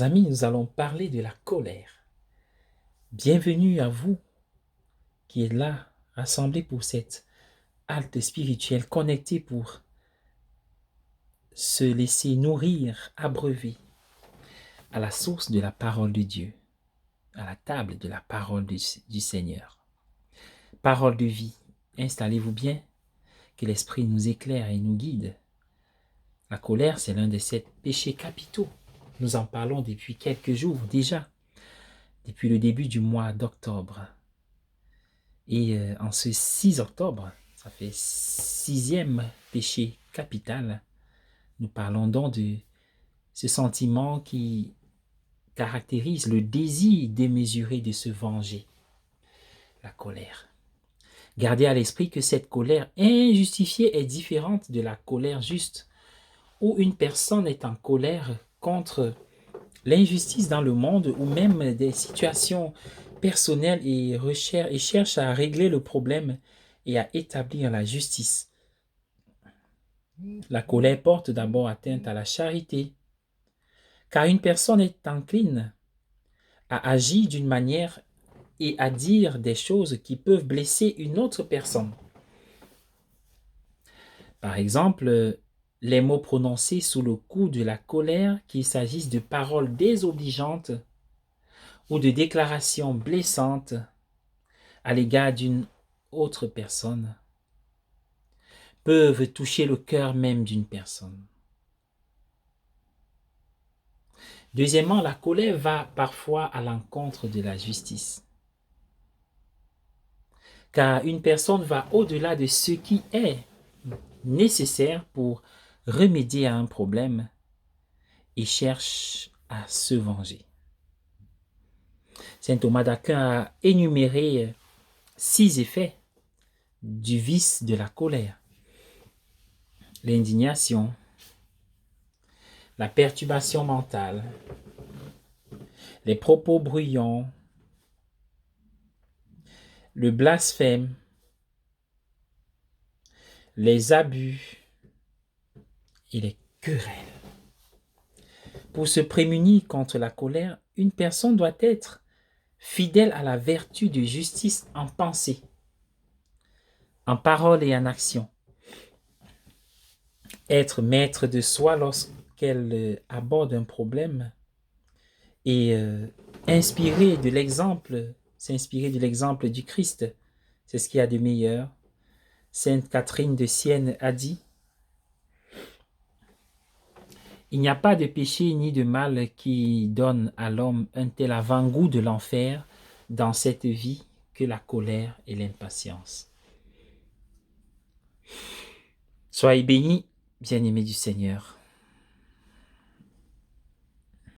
Amis, nous allons parler de la colère. Bienvenue à vous qui êtes là, rassemblés pour cette halte spirituelle, connectés pour se laisser nourrir, abreuver à la source de la parole de Dieu, à la table de la parole du Seigneur. Parole de vie, installez-vous bien, que l'Esprit nous éclaire et nous guide. La colère, c'est l'un des 7 péchés capitaux. Nous en parlons depuis quelques jours déjà, depuis le début du mois d'octobre. Et en ce 6 octobre, ça fait 6e péché capital, nous parlons donc de ce sentiment qui caractérise le désir démesuré de se venger, la colère. Gardez à l'esprit que cette colère injustifiée est différente de la colère juste, où une personne est en colère contre l'injustice dans le monde ou même des situations personnelles et cherche à régler le problème et à établir la justice. La colère porte d'abord atteinte à la charité, car une personne est encline à agir d'une manière et à dire des choses qui peuvent blesser une autre personne. Par exemple, les mots prononcés sous le coup de la colère, qu'il s'agisse de paroles désobligeantes ou de déclarations blessantes à l'égard d'une autre personne, peuvent toucher le cœur même d'une personne. Deuxièmement, la colère va parfois à l'encontre de la justice. Car une personne va au-delà de ce qui est nécessaire pour remédier à un problème et cherche à se venger. Saint Thomas d'Aquin a énuméré 6 effets du vice de la colère. L'indignation, la perturbation mentale, les propos bruyants, le blasphème, les abus et les querelles. Pour se prémunir contre la colère, une personne doit être fidèle à la vertu de justice en pensée, en parole et en action. Être maître de soi lorsqu'elle aborde un problème et s'inspirer de l'exemple du Christ. C'est ce qu'il y a de meilleur. Sainte Catherine de Sienne a dit: il n'y a pas de péché ni de mal qui donne à l'homme un tel avant-goût de l'enfer dans cette vie que la colère et l'impatience. Soyez bénis, bien-aimés du Seigneur.